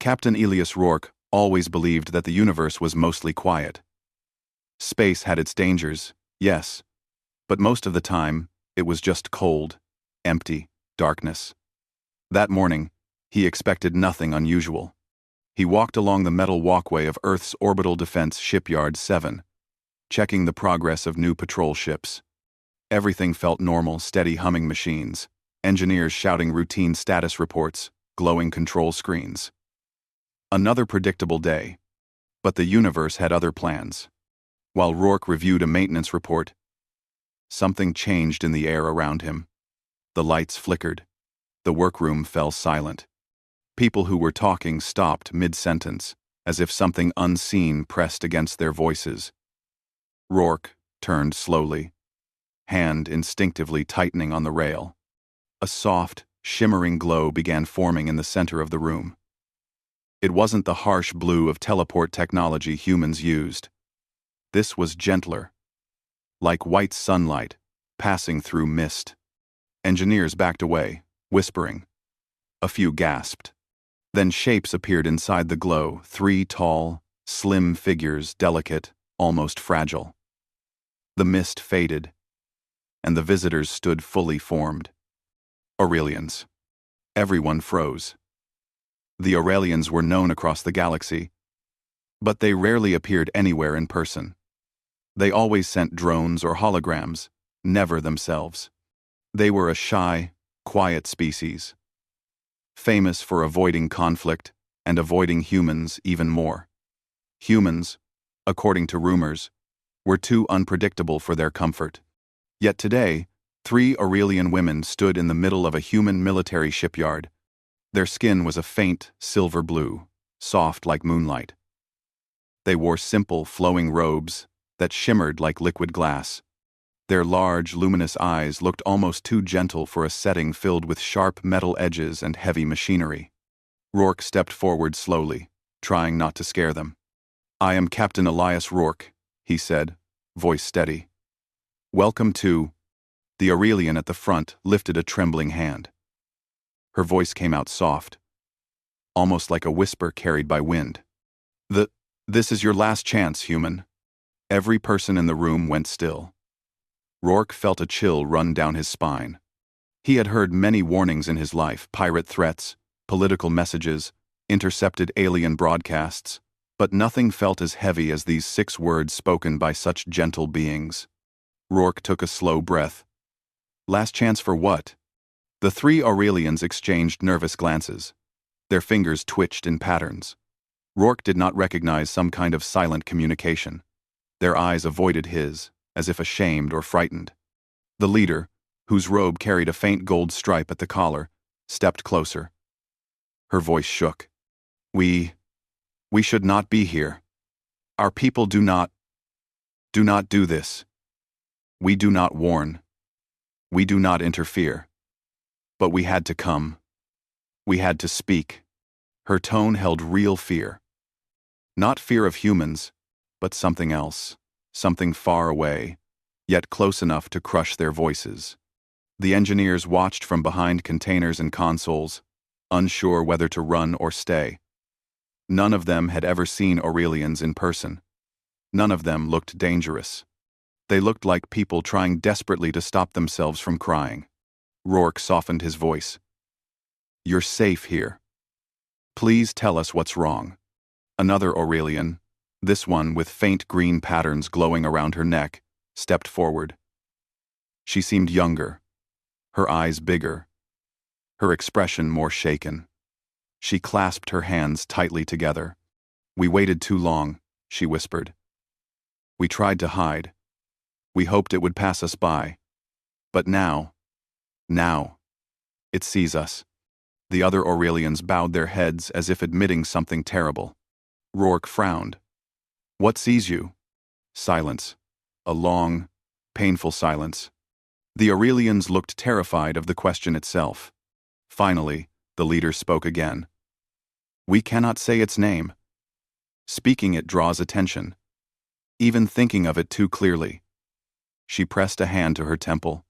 Captain Elias Rourke always believed that the universe was mostly quiet. Space had its dangers, yes, but most of the time, it was just cold, empty, darkness. That morning, he expected nothing unusual. He walked along the metal walkway of Earth's Orbital Defense Shipyard 7, checking the progress of new patrol ships. Everything felt normal, steady humming machines, engineers shouting routine status reports, glowing control screens. Another predictable day, but the universe had other plans. While Rourke reviewed a maintenance report, something changed in the air around him. The lights flickered. The workroom fell silent. People who were talking stopped mid-sentence, as if something unseen pressed against their voices. Rourke turned slowly, hand instinctively tightening on the rail. A soft, shimmering glow began forming in the center of the room. It wasn't the harsh blue of teleport technology humans used. This was gentler, like white sunlight passing through mist. Engineers backed away, whispering. A few gasped. Then shapes appeared inside the glow, 3 tall, slim figures, delicate, almost fragile. The mist faded, and the visitors stood fully formed. Aurelians. Everyone froze. The Aurelians were known across the galaxy, but they rarely appeared anywhere in person. They always sent drones or holograms, never themselves. They were a shy, quiet species, famous for avoiding conflict and avoiding humans even more. Humans, according to rumors, were too unpredictable for their comfort. Yet today, 3 Aurelian women stood in the middle of a human military shipyard. Their skin was a faint silver blue, soft like moonlight. They wore simple, flowing robes that shimmered like liquid glass. Their large, luminous eyes looked almost too gentle for a setting filled with sharp metal edges and heavy machinery. Rourke stepped forward slowly, trying not to scare them. "I am Captain Elias Rourke," he said, voice steady. "Welcome to—" The Aurelian at the front lifted a trembling hand. Her voice came out soft, almost like a whisper carried by wind. This is your last chance, human." Every person in the room went still. Rourke felt a chill run down his spine. He had heard many warnings in his life, pirate threats, political messages, intercepted alien broadcasts, but nothing felt as heavy as these 6 words spoken by such gentle beings. Rourke took a slow breath. Last chance for what? The 3 Aurelians exchanged nervous glances. Their fingers twitched in patterns. Rourke did not recognize some kind of silent communication. Their eyes avoided his, as if ashamed or frightened. The leader, whose robe carried a faint gold stripe at the collar, stepped closer. Her voice shook. We should not be here. Our people do not do this. We do not warn. We do not interfere. But we had to come. We had to speak." Her tone held real fear. Not fear of humans, but something else, something far away, yet close enough to crush their voices. The engineers watched from behind containers and consoles, unsure whether to run or stay. None of them had ever seen Aurelians in person. None of them looked dangerous. They looked like people trying desperately to stop themselves from crying. Rourke softened his voice. "You're safe here. Please tell us what's wrong." Another Aurelian, this one with faint green patterns glowing around her neck, stepped forward. She seemed younger, her eyes bigger, her expression more shaken. She clasped her hands tightly together. "We waited too long," she whispered. "We tried to hide. We hoped it would pass us by. But now, it sees us." The other Aurelians bowed their heads as if admitting something terrible. Rourke frowned. "What sees you?" Silence. A long, painful silence. The Aurelians looked terrified of the question itself. Finally, the leader spoke again. "We cannot say its name. Speaking it draws attention. Even thinking of it too clearly." She pressed a hand to her temple,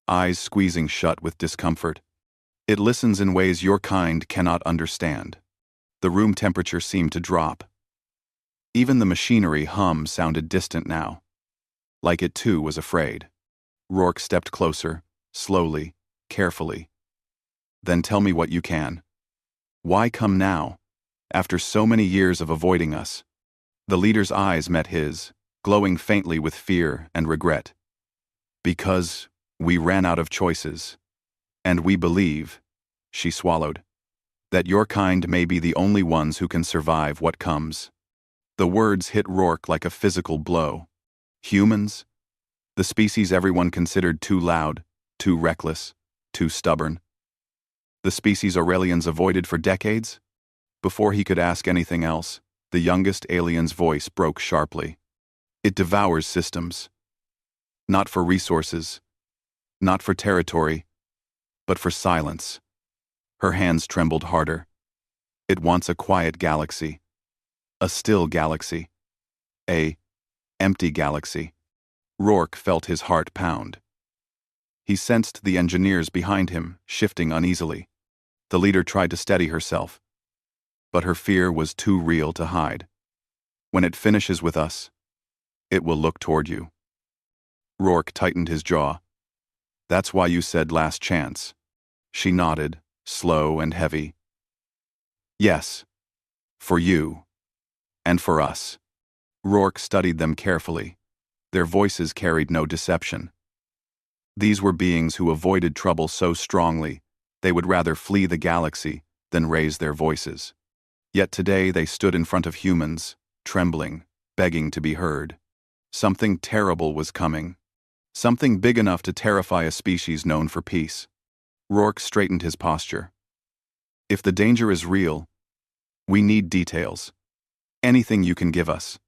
eyes squeezing shut with discomfort. "It listens in ways your kind cannot understand." The room temperature seemed to drop. Even the machinery hum sounded distant now, like it too was afraid. Rourke stepped closer, slowly, carefully. Then tell me what you can. Why come now, after so many years of avoiding us? The leader's eyes met his, glowing faintly with fear and regret. Because we ran out of choices. And we believe, she swallowed, that your kind may be the only ones who can survive what comes. The words hit Rourke like a physical blow. Humans? The species everyone considered too loud, too reckless, too stubborn. The species Aurelians avoided for decades? Before he could ask anything else, the youngest alien's voice broke sharply. It devours systems. Not for resources, not for territory, but for silence. Her hands trembled harder. It wants a quiet galaxy. A still galaxy. A empty galaxy. Rourke felt his heart pound. He sensed the engineers behind him, shifting uneasily. The leader tried to steady herself, but her fear was too real to hide. When it finishes with us, it will look toward you. Rourke tightened his jaw. That's why you said last chance. She nodded, slow and heavy. Yes. For you. And for us. Rourke studied them carefully. Their voices carried no deception. These were beings who avoided trouble so strongly, they would rather flee the galaxy than raise their voices. Yet today they stood in front of humans, trembling, begging to be heard. Something terrible was coming. Something big enough to terrify a species known for peace. Rourke straightened his posture. If the danger is real, we need details. Anything you can give us.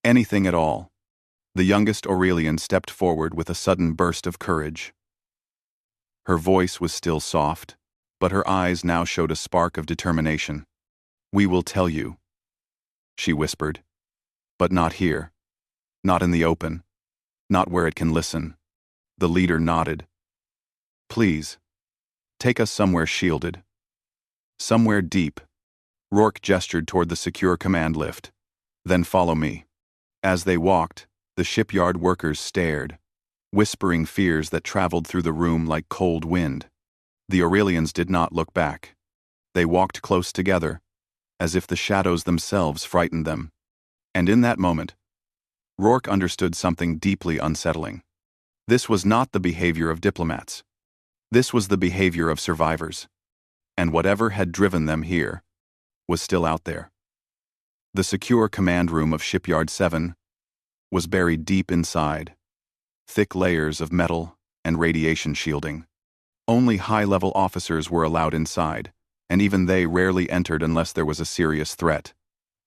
Anything at all. The youngest Aurelian stepped forward with a sudden burst of courage. Her voice was still soft, but her eyes now showed a spark of determination. We will tell you, she whispered. But not here. Not in the open. Not where it can listen. The leader nodded. Please, take us somewhere shielded. Somewhere deep. Rourke gestured toward the secure command lift. Then follow me. As they walked, the shipyard workers stared, whispering fears that traveled through the room like cold wind. The Aurelians did not look back. They walked close together, as if the shadows themselves frightened them. And in that moment, Rourke understood something deeply unsettling. This was not the behavior of diplomats. This was the behavior of survivors. And whatever had driven them here was still out there. The secure command room of Shipyard 7 was buried deep inside, thick layers of metal and radiation shielding. Only high-level officers were allowed inside, and even they rarely entered unless there was a serious threat.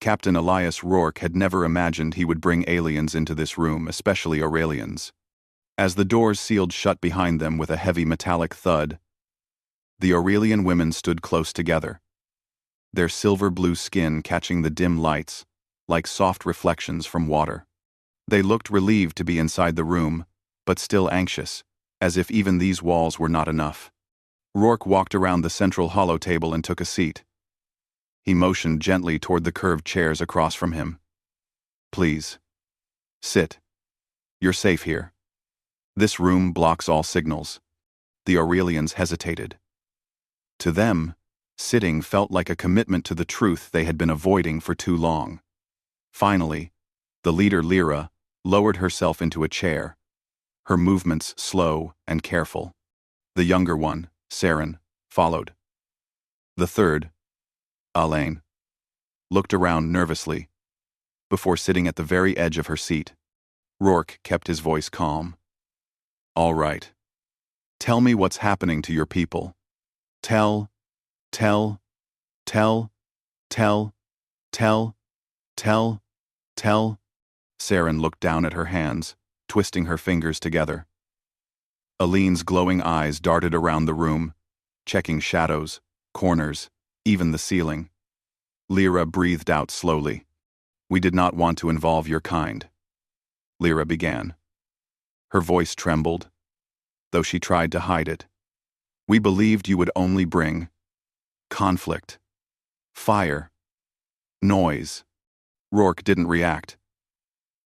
Captain Elias Rourke had never imagined he would bring aliens into this room, especially Aurelians. As the doors sealed shut behind them with a heavy metallic thud, the Aurelian women stood close together, their silver-blue skin catching the dim lights like soft reflections from water. They looked relieved to be inside the room, but still anxious, as if even these walls were not enough. Rourke walked around the central hollow table and took a seat. He motioned gently toward the curved chairs across from him. Please. Sit. You're safe here. This room blocks all signals. The Aurelians hesitated. To them, sitting felt like a commitment to the truth they had been avoiding for too long. Finally, the leader Lyra lowered herself into a chair, her movements slow and careful. The younger one, Saren, followed. The third, Alain, looked around nervously, before sitting at the very edge of her seat. Rourke kept his voice calm. All right. Tell me what's happening to your people. Tell. Saren looked down at her hands, twisting her fingers together. Aline's glowing eyes darted around the room, checking shadows, corners, even the ceiling. Lyra breathed out slowly. We did not want to involve your kind. Lyra began. Her voice trembled, though she tried to hide it. We believed you would only bring conflict, fire, Noise. Rourke didn't react.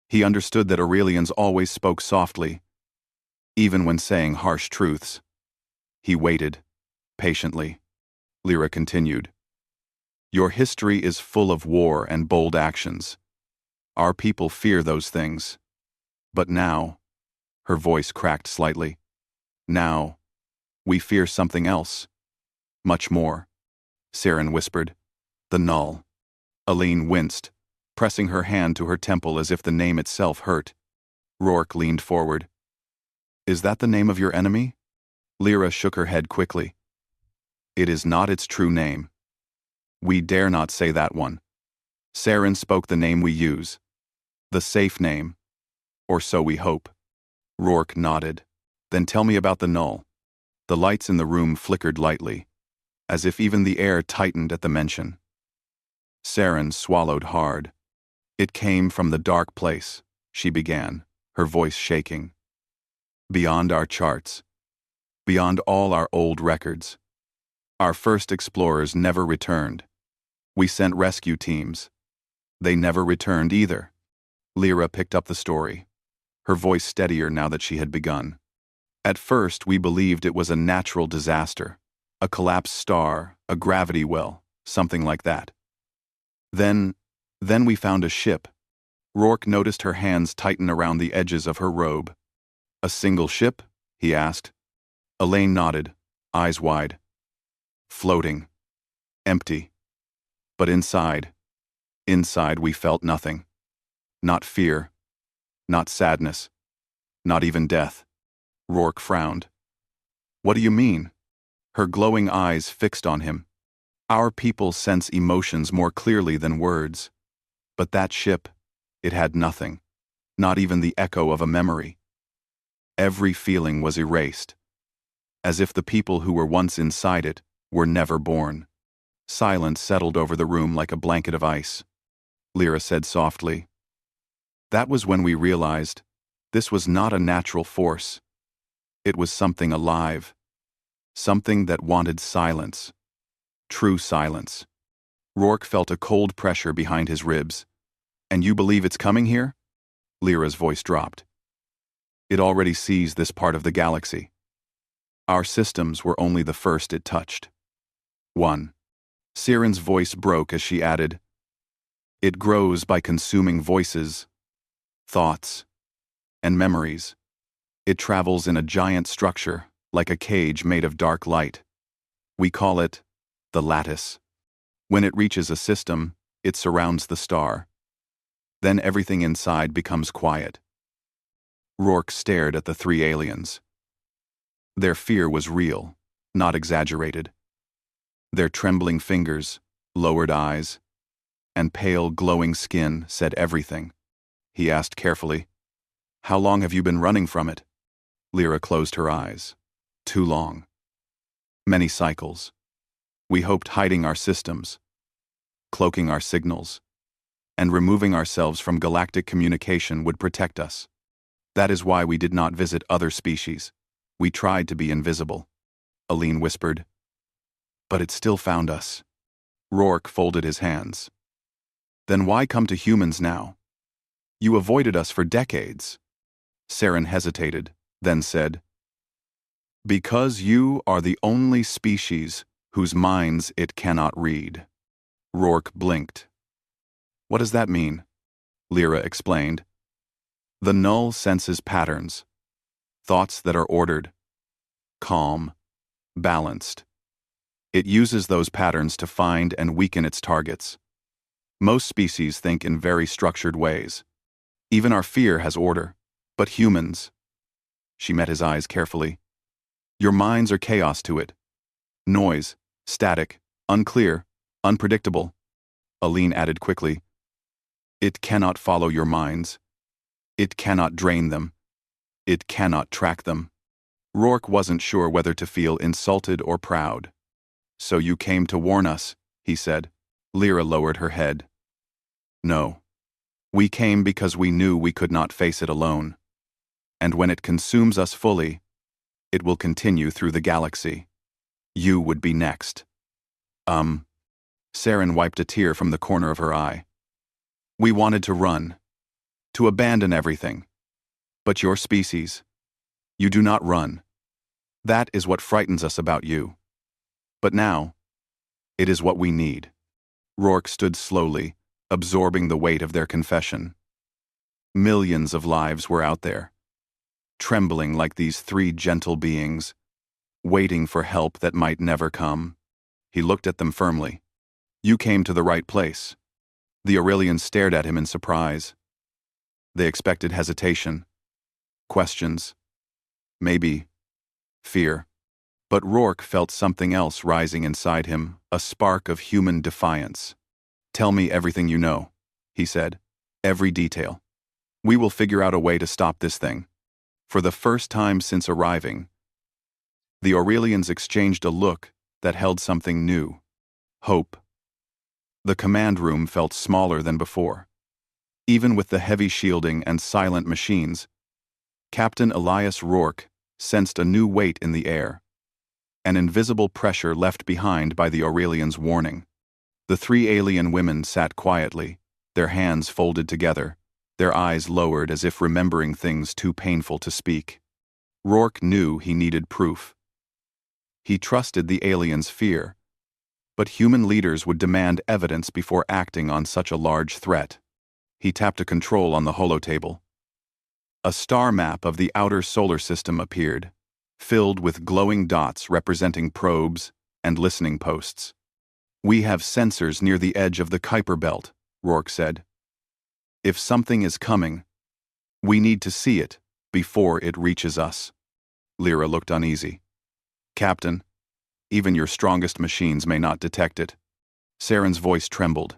He understood that Aurelians always spoke softly, even when saying harsh truths. He waited, patiently. Lyra continued. Your history is full of war and bold actions. Our people fear those things. But now, her voice cracked slightly. Now, we fear something else. Much more. Saren whispered. The null. Aline winced, pressing her hand to her temple as if the name itself hurt. Rourke leaned forward. Is that the name of your enemy? Lyra shook her head quickly. It is not its true name. We dare not say that one. Saren spoke the name we use. The safe name. Or so we hope. Rourke nodded. Then tell me about the null. The lights in the room flickered lightly, as if even the air tightened at the mention. Saren swallowed hard. It came from the dark place, she began, her voice shaking. Beyond our charts. Beyond all our old records. Our first explorers never returned. We sent rescue teams. They never returned either. Lyra picked up the story, her voice steadier now that she had begun. At first, we believed it was a natural disaster, a collapsed star, a gravity well, something like that. Then we found a ship. Rourke noticed her hands tighten around the edges of her robe. A single ship? He asked. Elaine nodded, eyes wide. Floating. Empty. But inside we felt nothing. Not fear. Not sadness. Not even death. Rourke frowned. What do you mean? Her glowing eyes fixed on him. Our people sense emotions more clearly than words. But that ship, it had nothing. Not even the echo of a memory. Every feeling was erased. As if the people who were once inside it were never born. Silence settled over the room like a blanket of ice. Lyra said softly. That was when we realized this was not a natural force. It was something alive. Something that wanted silence. True silence. Rourke felt a cold pressure behind his ribs. And you believe it's coming here? Lyra's voice dropped. It already sees this part of the galaxy. Our systems were only the first it touched. 1. Saren's voice broke as she added, It grows by consuming voices, thoughts, and memories. It travels in a giant structure, like a cage made of dark light. We call it the lattice. When it reaches a system, it surrounds the star. Then everything inside becomes quiet. Rourke stared at the three aliens. Their fear was real, not exaggerated. Their trembling fingers, lowered eyes, and pale, glowing skin said everything. He asked carefully, How long have you been running from it? Lyra closed her eyes. Too long. Many cycles. We hoped hiding our systems, cloaking our signals, and removing ourselves from galactic communication would protect us. That is why we did not visit other species. We tried to be invisible. Aline whispered. But it still found us. Rourke folded his hands. Then why come to humans now? You avoided us for decades. Saren hesitated, then said, Because you are the only species whose minds it cannot read. Rourke blinked. What does that mean? Lyra explained. The null senses patterns, thoughts that are ordered, calm, balanced. It uses those patterns to find and weaken its targets. Most species think in very structured ways. Even our fear has order, but humans. She met his eyes carefully. Your minds are chaos to it. Noise, static, unclear, unpredictable. Aline added quickly. It cannot follow your minds. It cannot drain them. It cannot track them. Rourke wasn't sure whether to feel insulted or proud. So you came to warn us, he said. Lyra lowered her head. No. We came because we knew we could not face it alone. And when it consumes us fully, it will continue through the galaxy. You would be next. Saren wiped a tear from the corner of her eye. We wanted to run, to abandon everything. But your species, you do not run. That is what frightens us about you. But now, it is what we need. Rourke stood slowly, absorbing the weight of their confession. Millions of lives were out there, trembling like these three gentle beings, waiting for help that might never come. He looked at them firmly. You came to the right place. The Aurelians stared at him in surprise. They expected hesitation, questions, maybe fear. But Rourke felt something else rising inside him, a spark of human defiance. Tell me everything you know, he said. Every detail. We will figure out a way to stop this thing. For the first time since arriving, the Aurelians exchanged a look that held something new. Hope. The command room felt smaller than before. Even with the heavy shielding and silent machines, Captain Elias Rourke sensed a new weight in the air. An invisible pressure left behind by the Aurelians' warning. The three alien women sat quietly, their hands folded together, their eyes lowered as if remembering things too painful to speak. Rourke knew he needed proof. He trusted the aliens' fear, but human leaders would demand evidence before acting on such a large threat. He tapped a control on the holotable. A star map of the outer solar system appeared, filled with glowing dots representing probes and listening posts. We have sensors near the edge of the Kuiper Belt, Rourke said. If something is coming, we need to see it before it reaches us. Lyra looked uneasy. Captain, even your strongest machines may not detect it. Saren's voice trembled.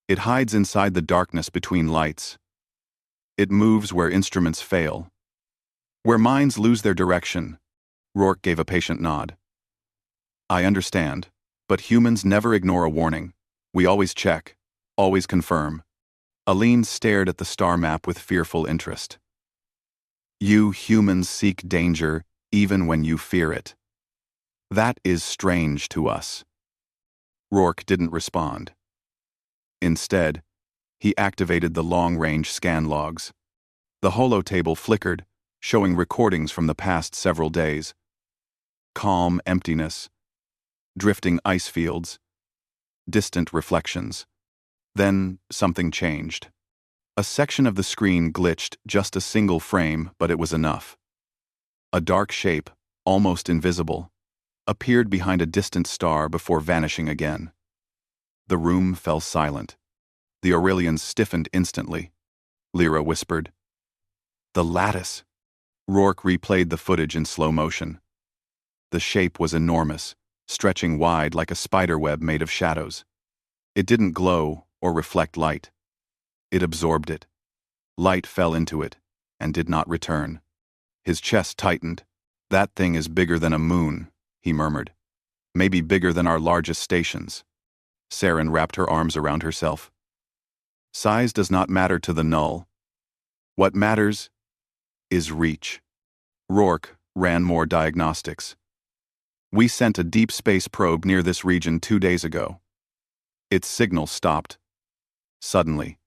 It hides inside the darkness between lights. It moves where instruments fail. Where minds lose their direction. Rourke gave a patient nod. I understand, but humans never ignore a warning. We always check, always confirm. Aline stared at the star map with fearful interest. You humans seek danger even when you fear it. That is strange to us. Rourke didn't respond. Instead, he activated the long-range scan logs. The holotable flickered, showing recordings from the past several days. Calm emptiness, drifting ice fields, distant reflections. Then something changed. A section of the screen glitched, just a single frame, but it was enough. A dark shape, almost invisible, appeared behind a distant star before vanishing again. The room fell silent. The Aurelians stiffened instantly. Lyra whispered. The lattice. Rourke replayed the footage in slow motion. The shape was enormous, stretching wide like a spiderweb made of shadows. It didn't glow or reflect light. It absorbed it. Light fell into it and did not return. His chest tightened. That thing is bigger than a moon, he murmured. Maybe bigger than our largest stations. Saren wrapped her arms around herself. Size does not matter to the null. What matters is reach. Rourke ran more diagnostics. We sent a deep space probe near this region 2 days ago. Its signal stopped. Suddenly,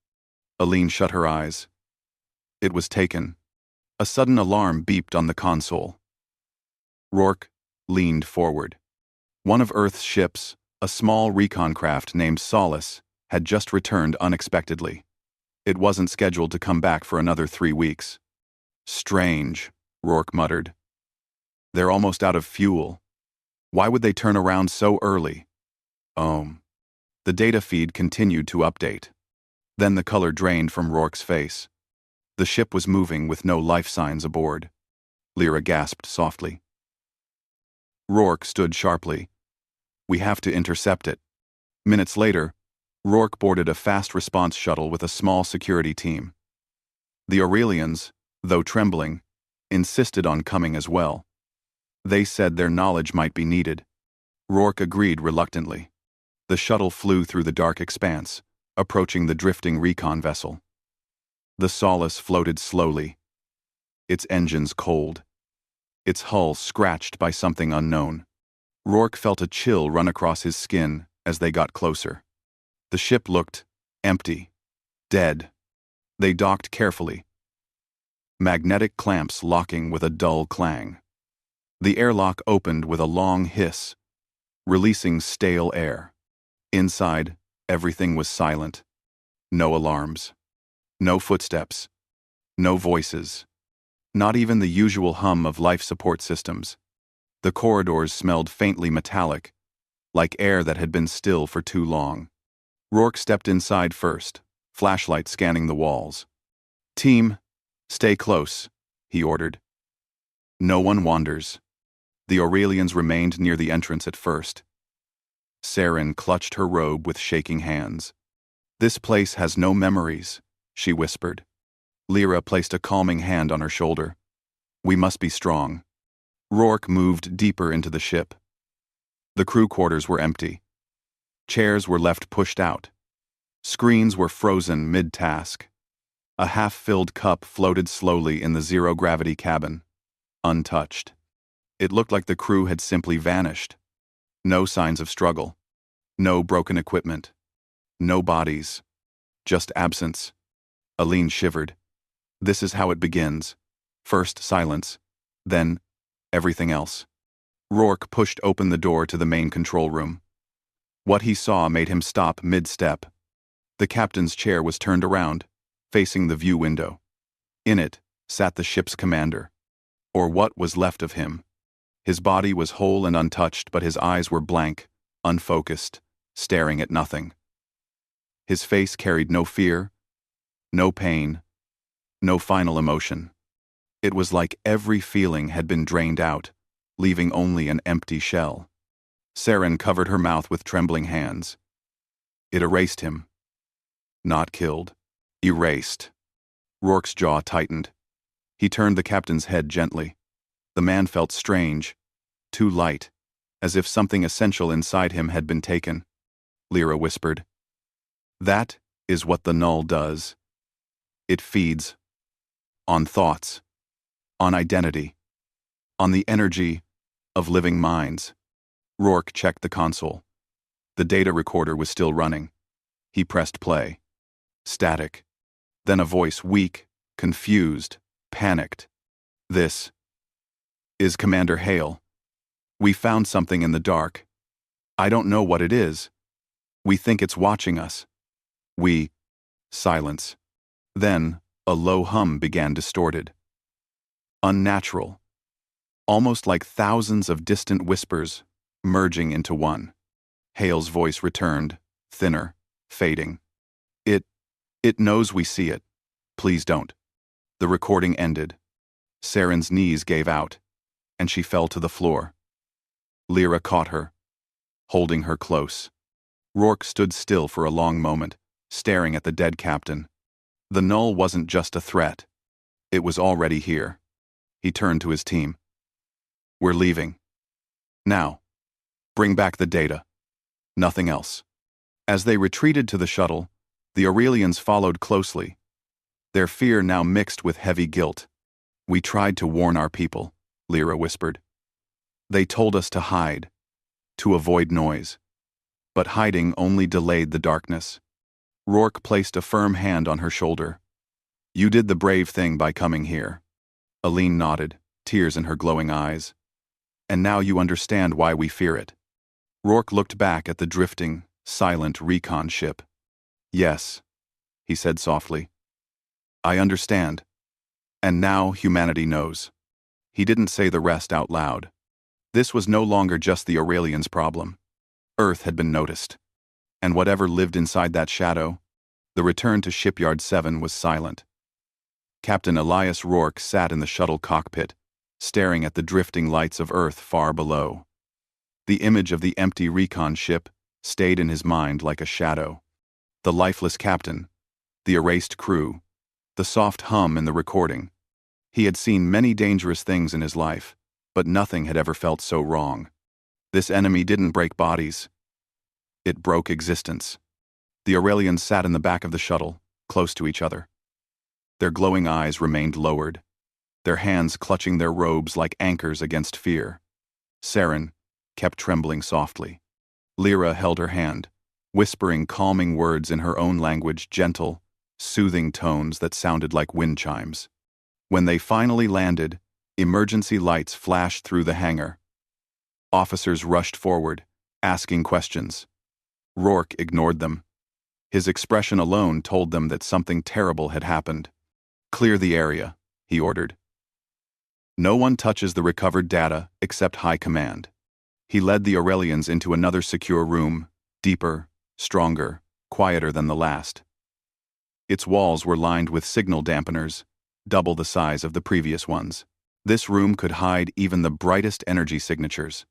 Aline shut her eyes. It was taken. A sudden alarm beeped on the console. Rourke leaned forward. One of Earth's ships, a small recon craft named Solace, had just returned unexpectedly. It wasn't scheduled to come back for another 3 weeks. Strange, Rourke muttered. They're almost out of fuel. Why would they turn around so early? The data feed continued to update. Then the color drained from Rourke's face. The ship was moving with no life signs aboard. Lyra gasped softly. Rourke stood sharply. We have to intercept it. Minutes later, Rourke boarded a fast response shuttle with a small security team. The Aurelians, though trembling, insisted on coming as well. They said their knowledge might be needed. Rourke agreed reluctantly. The shuttle flew through the dark expanse, approaching the drifting recon vessel. The Solace floated slowly, its engines cold, its hull scratched by something unknown. Rourke felt a chill run across his skin as they got closer. The ship looked empty, dead. They docked carefully, magnetic clamps locking with a dull clang. The airlock opened with a long hiss, releasing stale air. Inside, everything was silent. No alarms. No footsteps. No voices. Not even the usual hum of life support systems. The corridors smelled faintly metallic, like air that had been still for too long. Rourke stepped inside first, flashlight scanning the walls. "Team, stay close," he ordered. "No one wanders." The Aurelians remained near the entrance at first. Saren clutched her robe with shaking hands. "This place has no memories," she whispered. Lyra placed a calming hand on her shoulder. "We must be strong." Rourke moved deeper into the ship. The crew quarters were empty. Chairs were left pushed out. Screens were frozen mid-task. A half-filled cup floated slowly in the zero-gravity cabin, untouched. It looked like the crew had simply vanished. No signs of struggle. No broken equipment. No bodies. Just absence. Aline shivered. This is how it begins. First silence, then everything else. Rourke pushed open the door to the main control room. What he saw made him stop mid-step. The captain's chair was turned around, facing the view window. In it sat the ship's commander, or what was left of him. His body was whole and untouched, but his eyes were blank, unfocused, staring at nothing. His face carried no fear, no pain, no final emotion. It was like every feeling had been drained out, leaving only an empty shell. Saren covered her mouth with trembling hands. It erased him. Not killed. Erased. Rourke's jaw tightened. He turned the captain's head gently. The man felt strange, too light, as if something essential inside him had been taken. Lyra whispered. "That is what the null does. It feeds on thoughts, on identity, on the energy of living minds." Rourke checked the console. The data recorder was still running. He pressed play. Static. Then a voice, weak, confused, panicked. "This is Commander Hale. We found something in the dark. I don't know what it is. We think it's watching us. Silence. Then, a low hum began distorted. Unnatural. Almost like thousands of distant whispers merging into one. Hale's voice returned, thinner, fading. It knows we see it. Please don't." The recording ended. Saren's knees gave out, and she fell to the floor. Lyra caught her, holding her close. Rourke stood still for a long moment, staring at the dead captain. The null wasn't just a threat. It was already here. He turned to his team. "We're leaving. Now, bring back the data. Nothing else." As they retreated to the shuttle, the Aurelians followed closely, their fear now mixed with heavy guilt. "We tried to warn our people," Lyra whispered. "They told us to hide, to avoid noise. But hiding only delayed the darkness." Rourke placed a firm hand on her shoulder. "You did the brave thing by coming here." Aline nodded, tears in her glowing eyes. "And now you understand why we fear it." Rourke looked back at the drifting, silent recon ship. "Yes," he said softly. "I understand. And now humanity knows." He didn't say the rest out loud. This was no longer just the Aurelians' problem. Earth had been noticed. And whatever lived inside that shadow, the return to Shipyard 7 was silent. Captain Elias Rourke sat in the shuttle cockpit, staring at the drifting lights of Earth far below. The image of the empty recon ship stayed in his mind like a shadow. The lifeless captain, the erased crew, the soft hum in the recording. He had seen many dangerous things in his life, but nothing had ever felt so wrong. This enemy didn't break bodies. It broke existence. The Aurelians sat in the back of the shuttle, close to each other. Their glowing eyes remained lowered, their hands clutching their robes like anchors against fear. Saren kept trembling softly. Lyra held her hand, whispering calming words in her own language, gentle, soothing tones that sounded like wind chimes. When they finally landed, emergency lights flashed through the hangar. Officers rushed forward, asking questions. Rourke ignored them. His expression alone told them that something terrible had happened. "Clear the area," he ordered. "No one touches the recovered data except High Command." He led the Aurelians into another secure room, deeper, stronger, quieter than the last. Its walls were lined with signal dampeners, double the size of the previous ones. This room could hide even the brightest energy signatures.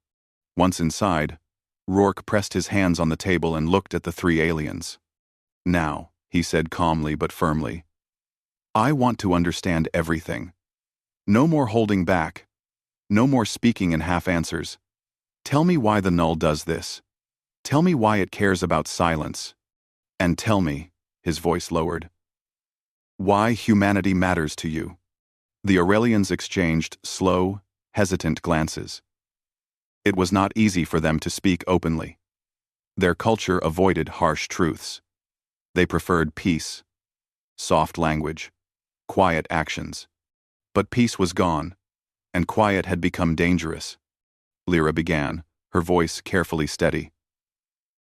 Once inside, Rourke pressed his hands on the table and looked at the three aliens. "Now," he said calmly but firmly, "I want to understand everything. No more holding back. No more speaking in half-answers. Tell me why the Null does this. Tell me why it cares about silence. And tell me," his voice lowered, "why humanity matters to you." The Aurelians exchanged slow, hesitant glances. It was not easy for them to speak openly. Their culture avoided harsh truths. They preferred peace, soft language, quiet actions. But peace was gone, and quiet had become dangerous. Lyra began, her voice carefully steady.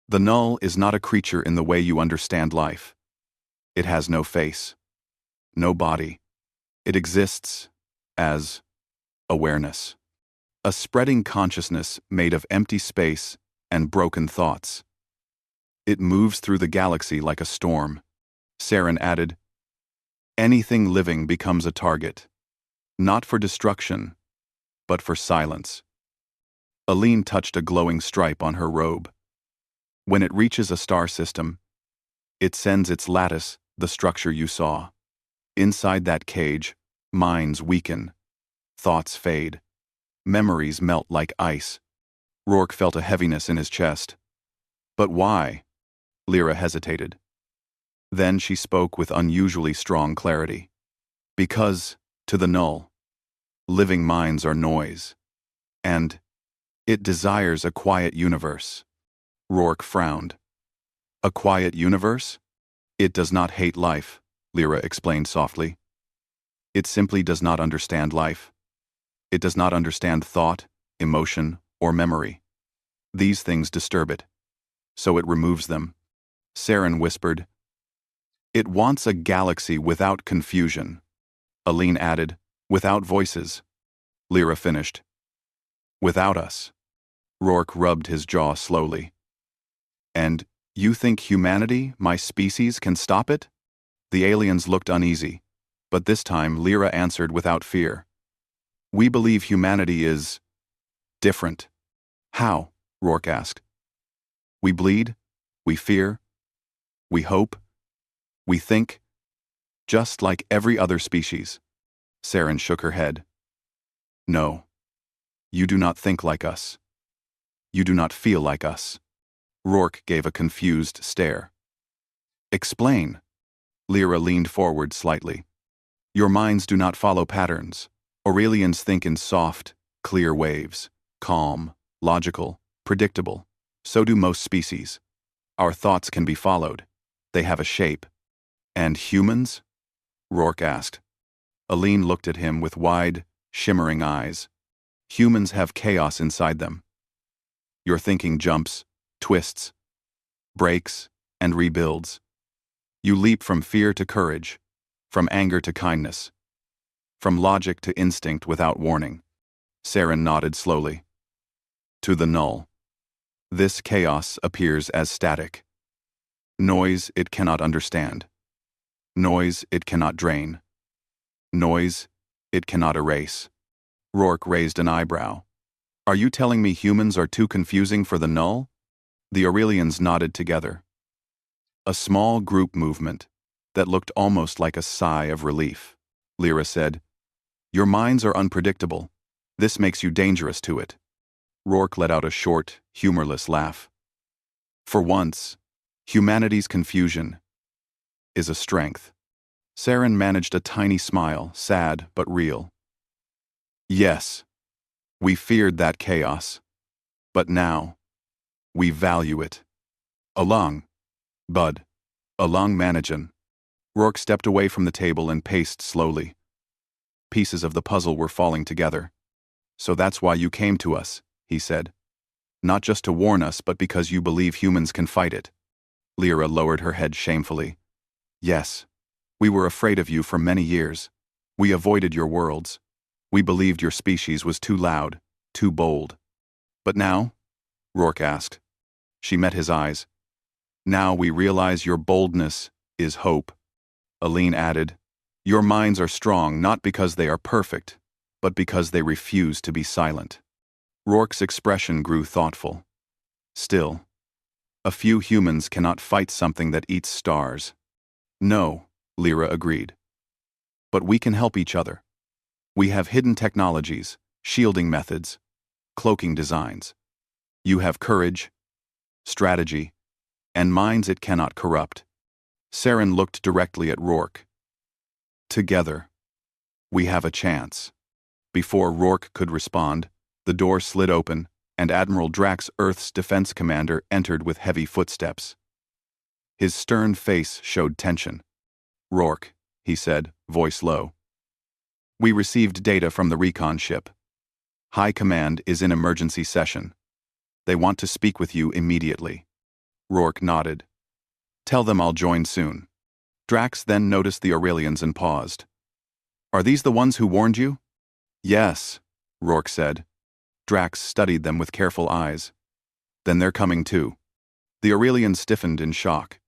"The Null is not a creature in the way you understand life. It has no face, no body. It exists as awareness. A spreading consciousness made of empty space and broken thoughts. It moves through the galaxy like a storm." Saren added, "Anything living becomes a target, not for destruction, but for silence." Aline touched a glowing stripe on her robe. "When it reaches a star system, it sends its lattice, the structure you saw. Inside that cage, minds weaken, thoughts fade, memories melt like ice." Rourke felt a heaviness in his chest. "But why?" Lyra hesitated. Then she spoke with unusually strong clarity. "Because, to the Null, living minds are noise, and it desires a quiet universe." Rourke frowned. "A quiet universe? It does not hate life," Lyra explained softly. "It simply does not understand life. It does not understand thought, emotion, or memory. These things disturb it, so it removes them." Saren whispered, "It wants a galaxy without confusion." Aline added, "Without voices." Lyra finished, "Without us." Rourke rubbed his jaw slowly. "And you think humanity, my species, can stop it?" The aliens looked uneasy, but this time Lyra answered without fear. "We believe humanity is different." "How?" Rourke asked. "We bleed, we fear, we hope, we think, just like every other species." Saren shook her head. "No, you do not think like us. You do not feel like us." Rourke gave a confused stare. "Explain." Lyra leaned forward slightly. "Your minds do not follow patterns. Aurelians think in soft, clear waves, calm, logical, predictable. So do most species. Our thoughts can be followed. They have a shape." "And humans?" Rourke asked. Aline looked at him with wide, shimmering eyes. "Humans have chaos inside them. Your thinking jumps, twists, breaks, and rebuilds. You leap from fear to courage, from anger to kindness, from logic to instinct without warning." Saren nodded slowly. "To the Null, this chaos appears as static. Noise it cannot understand. Noise it cannot drain. Noise it cannot erase." Rourke raised an eyebrow. "Are you telling me humans are too confusing for the Null?" The Aurelians nodded together. A small group movement that looked almost like a sigh of relief. Lyra said, "Your minds are unpredictable. This makes you dangerous to it." Rourke let out a short, humorless laugh. "For once, humanity's confusion is a strength." Saren managed a tiny smile, sad but real. "Yes, we feared that chaos. But now, We value it. Along, Bud. Along Manajan. Rourke stepped away from the table and paced slowly. Pieces of the puzzle were falling together. So that's why you came to us, he said. Not just to warn us, but because you believe humans can fight it. Lyra lowered her head shamefully. Yes. We were afraid of you for many years. We avoided your worlds. We believed your species was too loud, too bold. But now? Rourke asked. She met his eyes. Now we realize your boldness is hope. Aline added, your minds are strong not because they are perfect, but because they refuse to be silent. Rourke's expression grew thoughtful. Still, a few humans cannot fight something that eats stars. No, Lyra agreed. But we can help each other. We have hidden technologies, shielding methods, cloaking designs. You have courage, strategy, and minds it cannot corrupt. Saren looked directly at Rourke. Together, we have a chance. Before Rourke could respond, the door slid open, and Admiral Drax, Earth's defense commander, entered with heavy footsteps. His stern face showed tension. Rourke, he said, voice low. We received data from the recon ship. High Command is in emergency session. They want to speak with you immediately. Rourke nodded. Tell them I'll join soon. Drax then noticed the Aurelians and paused. Are these the ones who warned you? Yes, Rourke said. Drax studied them with careful eyes. Then they're coming too. The Aurelians stiffened in shock.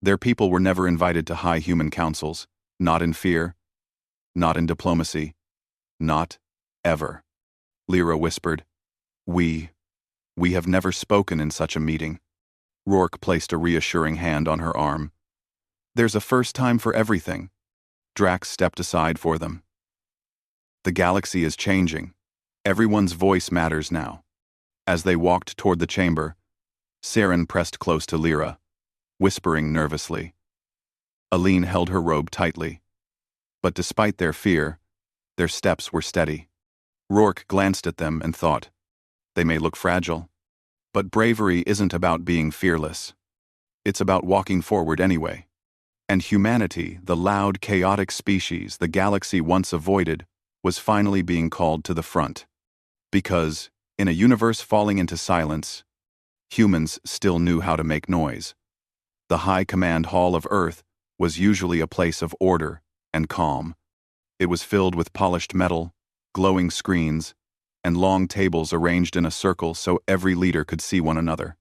Their people were never invited to high human councils, not in fear, not in diplomacy, not ever. Lyra whispered. We have never spoken in such a meeting. Rourke placed a reassuring hand on her arm. There's a first time for everything. Drax stepped aside for them. The galaxy is changing. Everyone's voice matters now. As they walked toward the chamber, Saren pressed close to Lyra, whispering nervously. Aline held her robe tightly. But despite their fear, their steps were steady. Rourke glanced at them and thought, they may look fragile, but bravery isn't about being fearless. It's about walking forward anyway. And humanity, the loud, chaotic species the galaxy once avoided, was finally being called to the front. Because, in a universe falling into silence, humans still knew how to make noise. The High Command Hall of Earth was usually a place of order and calm. It was filled with polished metal, glowing screens, and long tables arranged in a circle so every leader could see one another.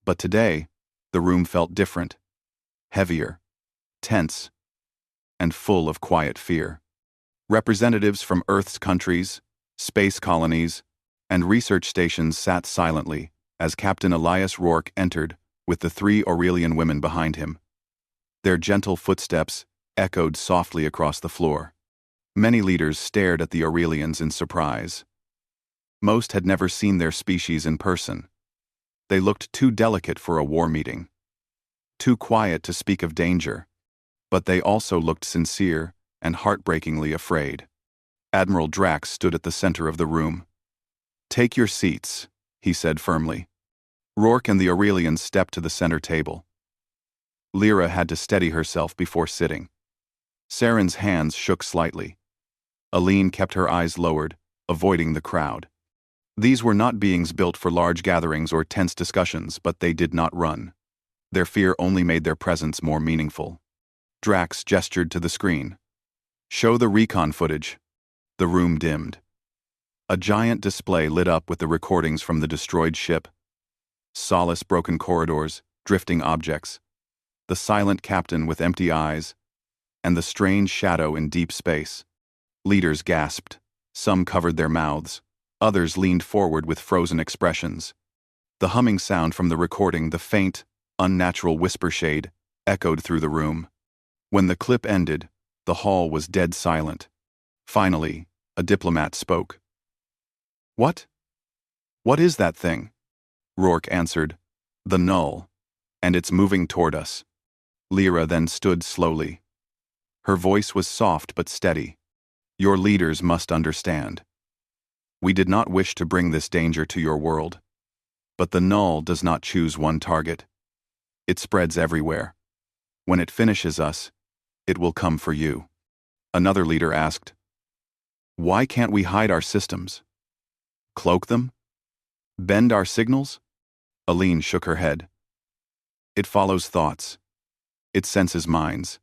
But today, the room felt different, heavier, tense, and full of quiet fear. Representatives from Earth's countries, space colonies, and research stations sat silently as Captain Elias Rourke entered with the 3 Aurelian women behind him. Their gentle footsteps echoed softly across the floor. Many leaders stared at the Aurelians in surprise. Most had never seen their species in person. They looked too delicate for a war meeting, too quiet to speak of danger, but they also looked sincere and heartbreakingly afraid. Admiral Drax stood at the center of the room. Take your seats, he said firmly. Rourke and the Aurelians stepped to the center table. Lyra had to steady herself before sitting. Saren's hands shook slightly. Aline kept her eyes lowered, avoiding the crowd. These were not beings built for large gatherings or tense discussions, but they did not run. Their fear only made their presence more meaningful. Drax gestured to the screen. Show the recon footage. The room dimmed. A giant display lit up with the recordings from the destroyed ship. Solace broken corridors, drifting objects, the silent captain with empty eyes, and the strange shadow in deep space. Leaders gasped. Some covered their mouths. Others leaned forward with frozen expressions. The humming sound from the recording, the faint, unnatural whisper shade, echoed through the room. When the clip ended, the hall was dead silent. Finally, a diplomat spoke. What? What is that thing? Rourke answered, the null, and it's moving toward us. Lyra then stood slowly. Her voice was soft but steady. Your leaders must understand. We did not wish to bring this danger to your world. But the null does not choose one target. It spreads everywhere. When it finishes us, it will come for you. Another leader asked, "Why can't we hide our systems? Cloak them? Bend our signals?" Aline shook her head. "It follows thoughts. It senses minds.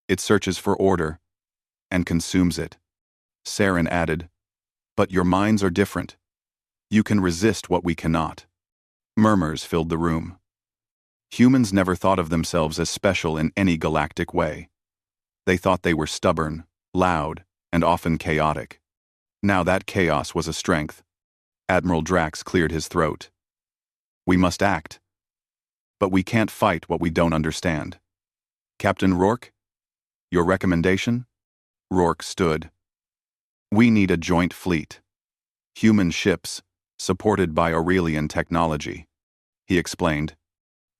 It searches for order and consumes it." Saren added, "But your minds are different. You can resist what we cannot." Murmurs filled the room. Humans never thought of themselves as special in any galactic way. They thought they were stubborn, loud, and often chaotic. Now that chaos was a strength. Admiral Drax cleared his throat. "We must act. But we can't fight what we don't understand. Captain Rourke, your recommendation?" Rourke stood. "We need a joint fleet. Human ships, supported by Aurelian technology," he explained.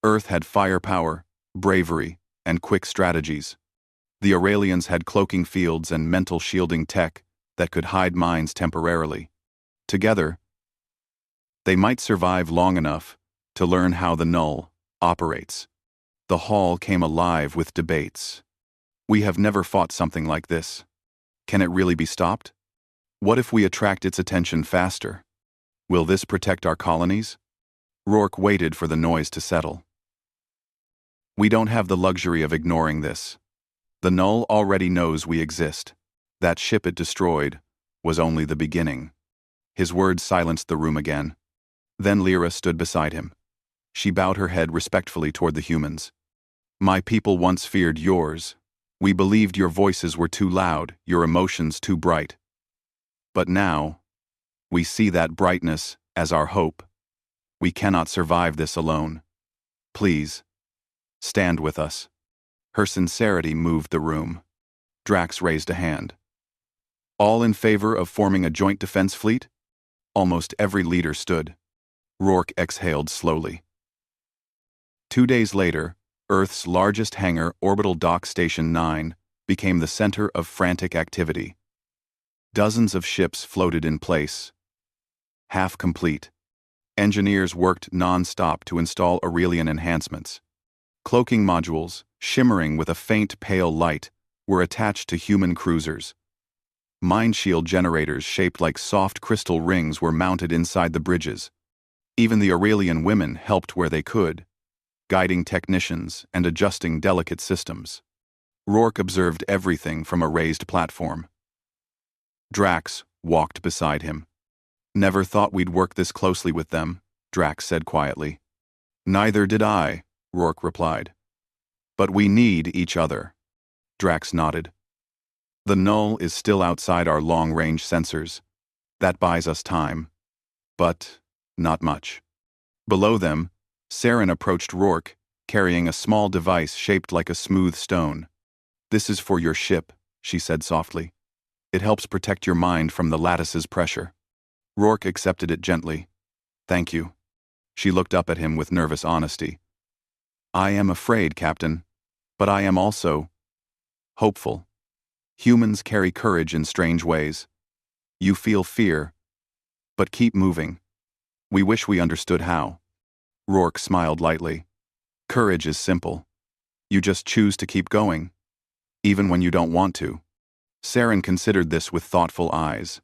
Earth had firepower, bravery, and quick strategies. The Aurelians had cloaking fields and mental shielding tech that could hide minds temporarily. Together, they might survive long enough to learn how the null operates. The hall came alive with debates. "We have never fought something like this. Can it really be stopped? What if we attract its attention faster? Will this protect our colonies?" Rourke waited for the noise to settle. "We don't have the luxury of ignoring this. The null already knows we exist. That ship it destroyed was only the beginning." His words silenced the room again. Then Lyra stood beside him. She bowed her head respectfully toward the humans. "My people once feared yours. We believed your voices were too loud, your emotions too bright. But now, we see that brightness as our hope. We cannot survive this alone. Please, stand with us." Her sincerity moved the room. Drax raised a hand. "All in favor of forming a joint defense fleet?" Almost every leader stood. Rourke exhaled slowly. 2 days later, Earth's largest hangar, Orbital Dock Station 9, became the center of frantic activity. Dozens of ships floated in place, half complete. Engineers worked non-stop to install Aurelian enhancements. Cloaking modules, shimmering with a faint pale light, were attached to human cruisers. Mind shield generators shaped like soft crystal rings were mounted inside the bridges. Even the Aurelian women helped where they could, guiding technicians and adjusting delicate systems. Rourke observed everything from a raised platform. Drax walked beside him. "Never thought we'd work this closely with them," Drax said quietly. "Neither did I," Rourke replied. "But we need each other." Drax nodded. "The null is still outside our long-range sensors. That buys us time. But not much." Below them, Saren approached Rourke, carrying a small device shaped like a smooth stone. "This is for your ship," she said softly. "It helps protect your mind from the lattice's pressure." Rourke accepted it gently. "Thank you." She looked up at him with nervous honesty. "I am afraid, Captain, but I am also hopeful. Humans carry courage in strange ways. You feel fear, but keep moving. We wish we understood how." Rourke smiled lightly. "Courage is simple. You just choose to keep going, even when you don't want to." Saren considered this with thoughtful eyes.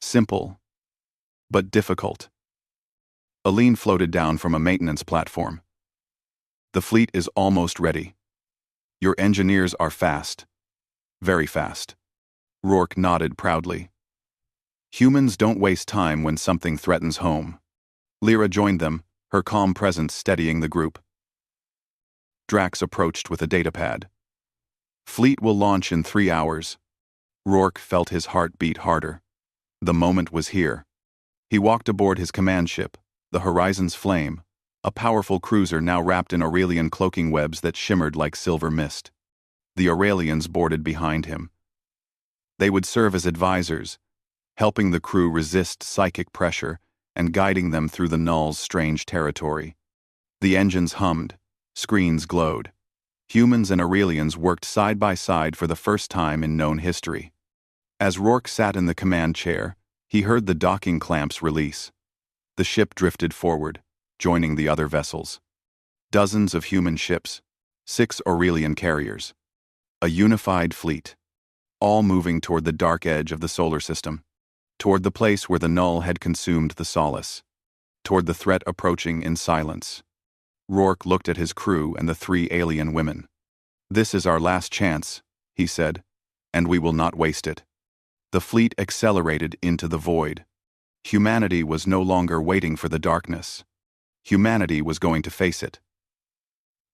Simple, but difficult. Aline floated down from a maintenance platform. "The fleet is almost ready. Your engineers are fast. Very fast." Rourke nodded proudly. "Humans don't waste time when something threatens home." Lyra joined them, her calm presence steadying the group. Drax approached with a datapad. "Fleet will launch in 3 hours." Rourke felt his heart beat harder. The moment was here. He walked aboard his command ship, the Horizon's Flame, a powerful cruiser now wrapped in Aurelian cloaking webs that shimmered like silver mist. The Aurelians boarded behind him. They would serve as advisors, helping the crew resist psychic pressure and guiding them through the null's strange territory. The engines hummed, screens glowed. Humans and Aurelians worked side by side for the first time in known history. As Rourke sat in the command chair, he heard the docking clamps release. The ship drifted forward, joining the other vessels. Dozens of human ships, 6 Aurelian carriers. A unified fleet, all moving toward the dark edge of the solar system, toward the place where the null had consumed the solace, toward the threat approaching in silence. Rourke looked at his crew and the 3 alien women. "This is our last chance," he said, "and we will not waste it." The fleet accelerated into the void. Humanity was no longer waiting for the darkness. Humanity was going to face it.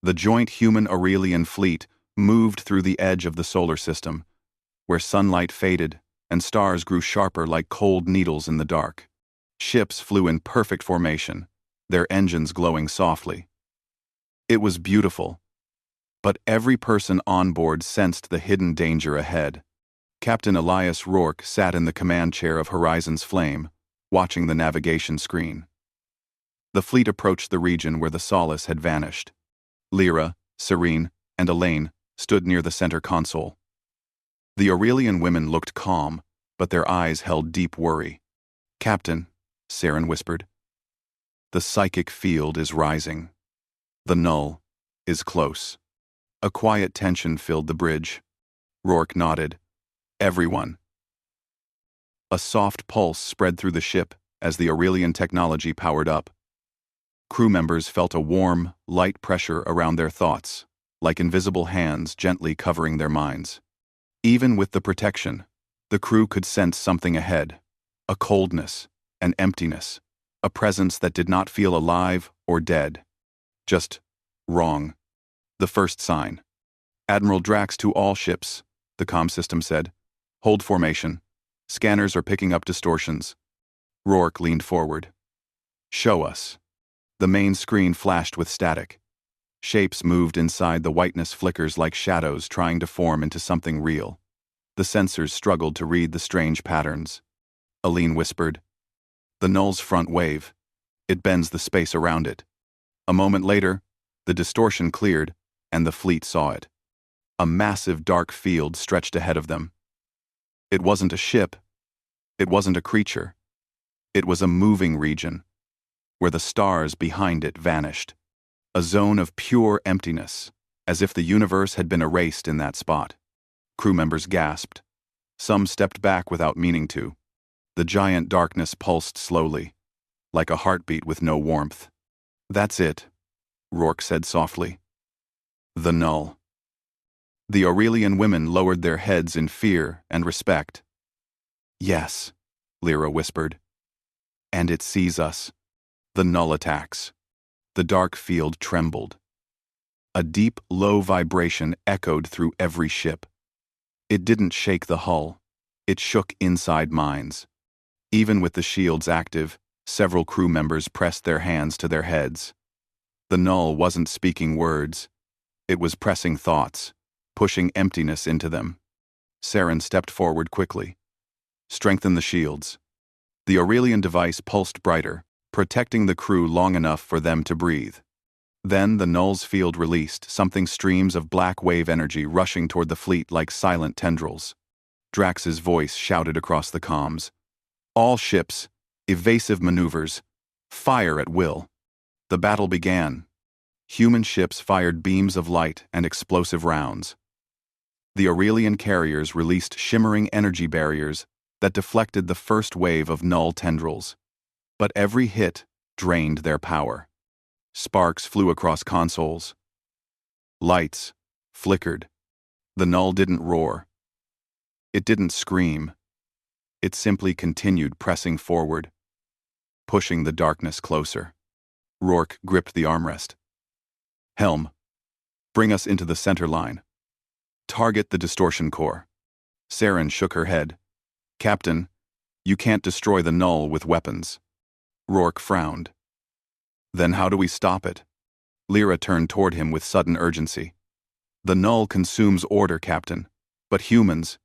The joint human-Aurelian fleet moved through the edge of the solar system, where sunlight faded and stars grew sharper like cold needles in the dark. Ships flew in perfect formation, their engines glowing softly. It was beautiful, but every person on board sensed the hidden danger ahead. Captain Elias Rourke sat in the command chair of Horizon's Flame, watching the navigation screen. The fleet approached the region where the Solace had vanished. Lyra, Serene, and Elaine stood near the center console. The Aurelian women looked calm, but their eyes held deep worry. "Captain," Saren whispered, "the psychic field is rising. The null is close." A quiet tension filled the bridge. Rourke nodded. "Everyone." A soft pulse spread through the ship as the Aurelian technology powered up. Crew members felt a warm, light pressure around their thoughts, like invisible hands gently covering their minds. Even with the protection, the crew could sense something ahead, a coldness, an emptiness, a presence that did not feel alive or dead. Just wrong. The first sign. "Admiral Drax to all ships," the comm system said. "Hold formation. Scanners are picking up distortions." Rourke leaned forward. "Show us." The main screen flashed with static. Shapes moved inside the whiteness flickers like shadows trying to form into something real. The sensors struggled to read the strange patterns. Aline whispered, "The null's front wave. It bends the space around it." A moment later, the distortion cleared, and the fleet saw it. A massive dark field stretched ahead of them. It wasn't a ship. It wasn't a creature. It was a moving region, where the stars behind it vanished. A zone of pure emptiness, as if the universe had been erased in that spot. Crew members gasped. Some stepped back without meaning to. The giant darkness pulsed slowly, like a heartbeat with no warmth. "That's it," Rourke said softly. "The null." The Aurelian women lowered their heads in fear and respect. "Yes," Lyra whispered. "And it sees us. The null attacks." The dark field trembled. A deep, low vibration echoed through every ship. It didn't shake the hull. It shook inside minds. Even with the shields active, several crew members pressed their hands to their heads. The null wasn't speaking words. It was pressing thoughts, pushing emptiness into them. Saren stepped forward quickly. "Strengthen the shields." The Aurelian device pulsed brighter, protecting the crew long enough for them to breathe. Then the null's field released, something streams of black wave energy rushing toward the fleet like silent tendrils. Drax's voice shouted across the comms. "All ships, evasive maneuvers, fire at will." The battle began. Human ships fired beams of light and explosive rounds. The Aurelian carriers released shimmering energy barriers that deflected the first wave of null tendrils. But every hit drained their power. Sparks flew across consoles. Lights flickered. The null didn't roar. It didn't scream. It simply continued pressing forward, pushing the darkness closer. Rourke gripped the armrest. "Helm, bring us into the center line. Target the distortion core." Saren shook her head. "Captain, you can't destroy the null with weapons." Rourke frowned. "Then how do we stop it?" Lyra turned toward him with sudden urgency. "The null consumes order, Captain. But humans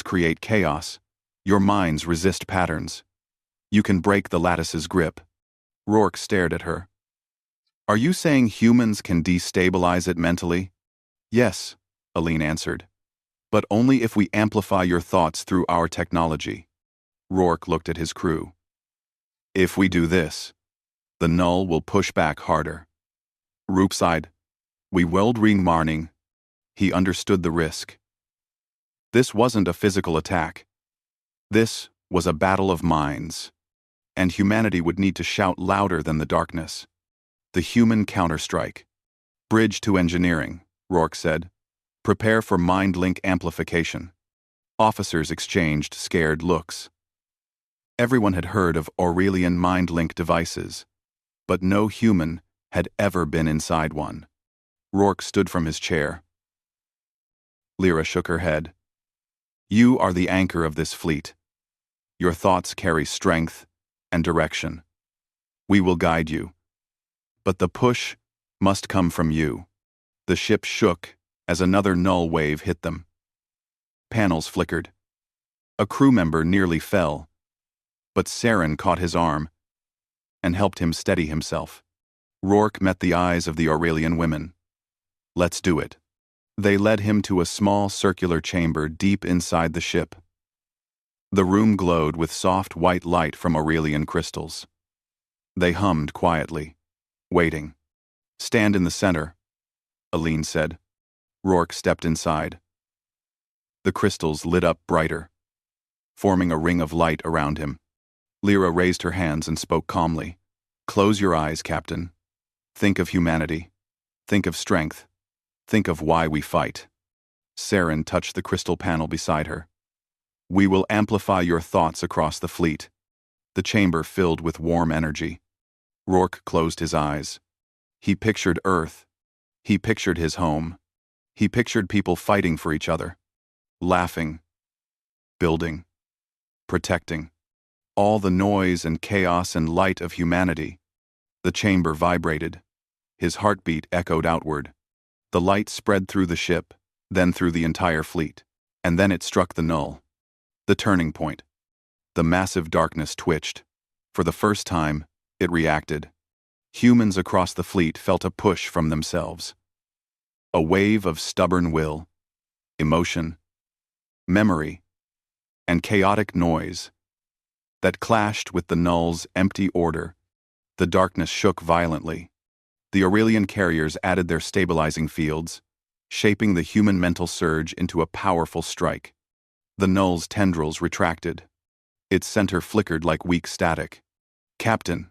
create chaos. Your minds resist patterns. You can break the lattice's grip." Rourke stared at her. "Are you saying humans can destabilize it mentally?" "Yes," Aline answered. "But only if we amplify your thoughts through our technology." Rourke looked at his crew. If we do this, the null will push back harder. Roop sighed. We weld ring marning. He understood the risk. This wasn't a physical attack. This was a battle of minds, and humanity would need to shout louder than the darkness. The human counterstrike. Bridge to engineering, Rourke said. Prepare for mind link amplification. Officers exchanged scared looks. Everyone had heard of Aurelian mind link devices, but no human had ever been inside one. Rourke stood from his chair. Lyra shook her head. You are the anchor of this fleet. Your thoughts carry strength and direction. We will guide you. But the push must come from you. The ship shook as another null wave hit them. Panels flickered. A crew member nearly fell, but Saren caught his arm and helped him steady himself. Rourke met the eyes of the Aurelian women. Let's do it. They led him to a small circular chamber deep inside the ship. The room glowed with soft white light from Aurelian crystals. They hummed quietly, waiting. Stand in the center, Aline said. Rourke stepped inside. The crystals lit up brighter, forming a ring of light around him. Lyra raised her hands and spoke calmly. Close your eyes, Captain. Think of humanity. Think of strength. Think of why we fight. Saren touched the crystal panel beside her. We will amplify your thoughts across the fleet. The chamber filled with warm energy. Rourke closed his eyes. He pictured Earth. He pictured his home. He pictured people fighting for each other. Laughing. Building. Protecting. All the noise and chaos and light of humanity. The chamber vibrated. His heartbeat echoed outward. The light spread through the ship, then through the entire fleet. And then it struck the null. The turning point. The massive darkness twitched. For the first time, it reacted. Humans across the fleet felt a push from themselves. A wave of stubborn will, emotion, memory, and chaotic noise that clashed with the null's empty order. The darkness shook violently. The Aurelian carriers added their stabilizing fields, shaping the human mental surge into a powerful strike. The null's tendrils retracted. Its center flickered like weak static. Captain,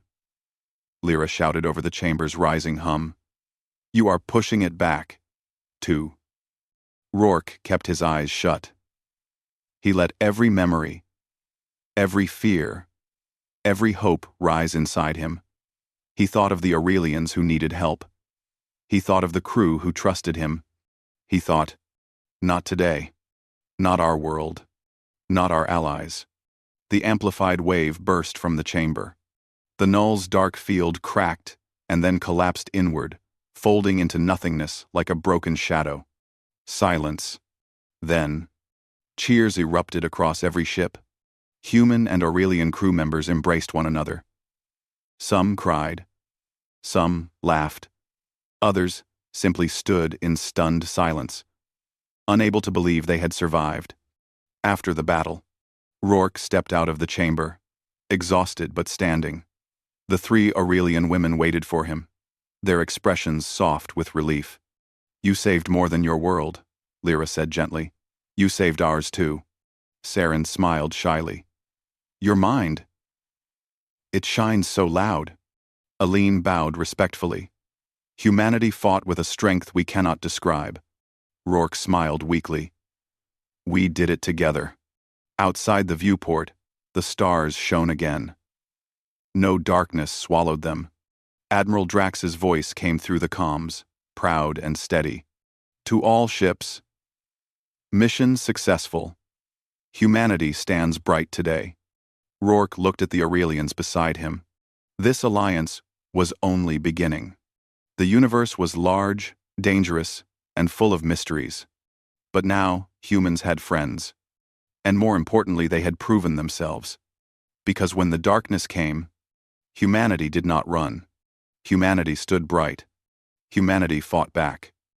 Lyra shouted over the chamber's rising hum. You are pushing it back. 2. Rourke kept his eyes shut. He let every memory, every fear, every hope rise inside him. He thought of the Aurelians who needed help. He thought of the crew who trusted him. He thought, not today. Not our world. Not our allies. The amplified wave burst from the chamber. The null's dark field cracked and then collapsed inward, folding into nothingness like a broken shadow. Silence. Then, cheers erupted across every ship. Human and Aurelian crew members embraced one another. Some cried. Some laughed. Others simply stood in stunned silence, unable to believe they had survived. After the battle, Rourke stepped out of the chamber, exhausted but standing. The 3 Aurelian women waited for him, their expressions soft with relief. You saved more than your world, Lyra said gently. You saved ours too. Saren smiled shyly. Your mind. It shines so loud. Aline bowed respectfully. Humanity fought with a strength we cannot describe. Rourke smiled weakly. We did it together. Outside the viewport, the stars shone again. No darkness swallowed them. Admiral Drax's voice came through the comms, proud and steady. To all ships, mission successful. Humanity stands bright today. Rourke looked at the Aurelians beside him. This alliance was only beginning. The universe was large, dangerous, and full of mysteries. But now, humans had friends. And more importantly, they had proven themselves. Because when the darkness came, humanity did not run. Humanity stood bright. Humanity fought back.